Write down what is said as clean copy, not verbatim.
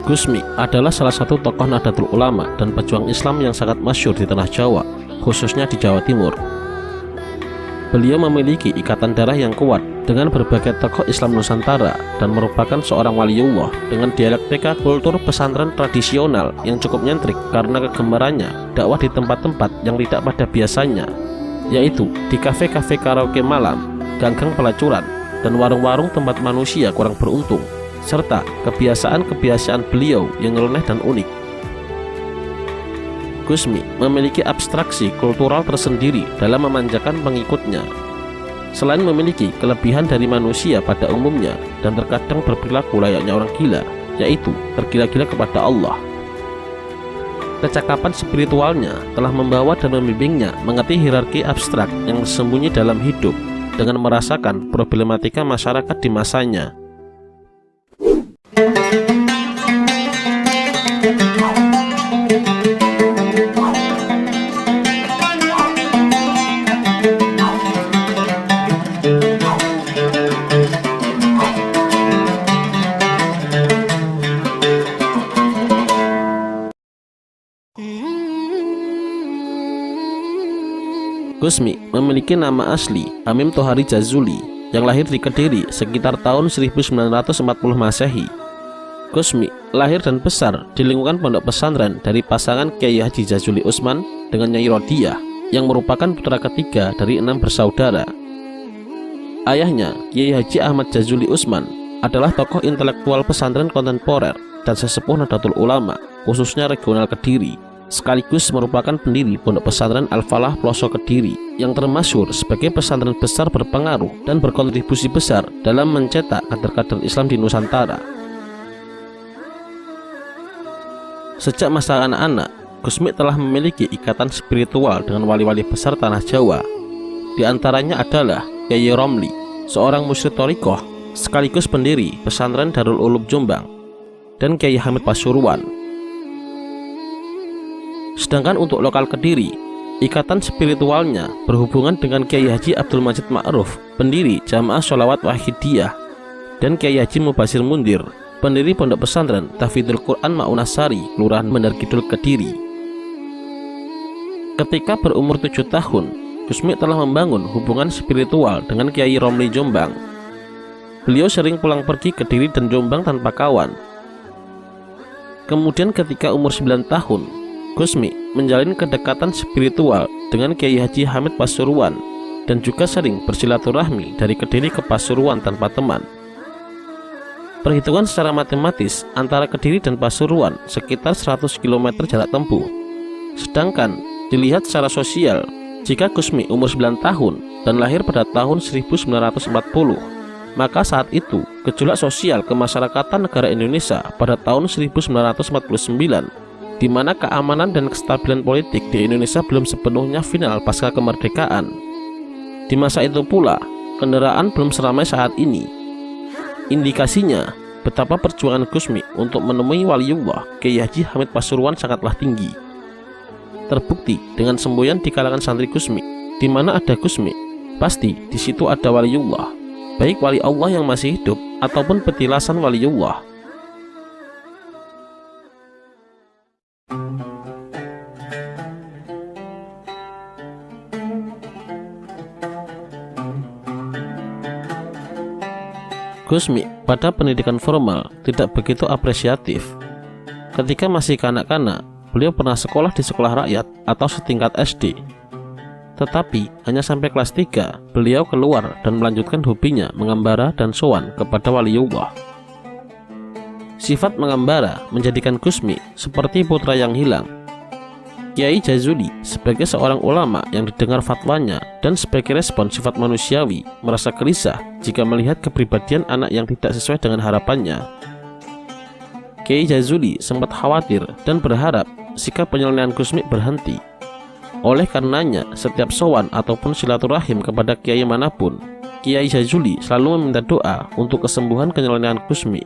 Gus Mi adalah salah satu tokoh Nahdlatul Ulama dan pejuang Islam yang sangat masyhur di tanah Jawa, khususnya di Jawa Timur. Beliau memiliki ikatan darah yang kuat dengan berbagai tokoh Islam Nusantara dan merupakan seorang waliullah dengan dialektika kultur pesantren tradisional yang cukup nyentrik karena kegemarannya dakwah di tempat-tempat yang tidak pada biasanya, yaitu di kafe-kafe karaoke malam, ganggang pelacuran, dan warung-warung tempat manusia kurang beruntung, serta kebiasaan-kebiasaan beliau yang nyeleneh dan unik. Gus Mi memiliki abstraksi kultural tersendiri dalam memanjakan pengikutnya. Selain memiliki kelebihan dari manusia pada umumnya dan terkadang berperilaku layaknya orang gila, yaitu tergila-gila kepada Allah, kecakapan spiritualnya telah membawa dan membimbingnya mengerti hierarki abstrak yang tersembunyi dalam hidup dengan merasakan problematika masyarakat di masanya. Gus Mi memiliki nama asli Hamim Thohari Jazuli yang lahir di Kediri sekitar tahun 1940 Masehi. Gus Mi lahir dan besar di lingkungan pondok pesantren dari pasangan Kiai Haji Jazuli Usman dengan Nyai Rodiah yang merupakan putra ketiga dari 6 bersaudara. Ayahnya, Kiai Haji Ahmad Jazuli Usman, adalah tokoh intelektual pesantren kontemporer dan sesepuh Nahdlatul Ulama, khususnya regional Kediri, sekaligus merupakan pendiri pondok pesantren Al-Falah Ploso Kediri yang termasyhur sebagai pesantren besar berpengaruh dan berkontribusi besar dalam mencetak kader-kader Islam di Nusantara. Sejak masa anak-anak, Gus Mi telah memiliki ikatan spiritual dengan wali-wali besar tanah Jawa. Di antaranya adalah Kyai Romli, seorang musyrik thariqah sekaligus pendiri pesantren Darul Ulum Jombang, dan Kyai Hamid Pasuruan. Sedangkan untuk lokal Kediri, ikatan spiritualnya berhubungan dengan Kyai Haji Abdul Majid Ma'ruf, pendiri Jamaah Sholawat Wahidiyah, dan Kyai Haji Mubasir Mundir, pendiri pondok pesantren Tahfidzul Quran Ma'unasari, Kelurahan Bandar Kidul Kediri. Ketika berumur 7 tahun, Gus Mi telah membangun hubungan spiritual dengan Kyai Romli Jombang. Beliau sering pulang pergi ke Kediri dan Jombang tanpa kawan. Kemudian ketika umur 9 tahun, Gus Mi menjalin kedekatan spiritual dengan Kyai Haji Hamid Pasuruan dan juga sering bersilaturahmi dari Kediri ke Pasuruan tanpa teman. Perhitungan secara matematis antara Kediri dan Pasuruan sekitar 100 km jarak tempuh. Sedangkan dilihat secara sosial, jika Gus Mi umur 9 tahun dan lahir pada tahun 1940, maka saat itu gejolak sosial kemasyarakatan negara Indonesia pada tahun 1949, di mana keamanan dan kestabilan politik di Indonesia belum sepenuhnya final pasca kemerdekaan. Di masa itu pula, kendaraan belum seramai saat ini. Indikasinya, betapa perjuangan Gus Mi untuk menemui waliullah Kyai Haji Hamid Pasuruan sangatlah tinggi. Terbukti dengan semboyan di kalangan santri Gus Mi, di mana ada Gus Mi, pasti di situ ada waliullah, baik wali Allah yang masih hidup ataupun petilasan waliullah. Gus Mi pada pendidikan formal tidak begitu apresiatif. Ketika masih kanak-kanak, beliau pernah sekolah di sekolah rakyat atau setingkat SD. Tetapi hanya sampai kelas 3, beliau keluar dan melanjutkan hobinya mengembara dan sowan kepada waliullah. Sifat mengembara menjadikan Gus Mi seperti putra yang hilang. Kyai Jazuli sebagai seorang ulama yang didengar fatwanya dan sebagai respon sifat manusiawi merasa gelisah jika melihat kepribadian anak yang tidak sesuai dengan harapannya. Kyai Jazuli sempat khawatir dan berharap sikap penyelesaian Gus Mi berhenti. Oleh karenanya, setiap sowan ataupun silaturahim kepada kiai manapun, Kyai Jazuli selalu meminta doa untuk kesembuhan penyelesaian Gus Mi.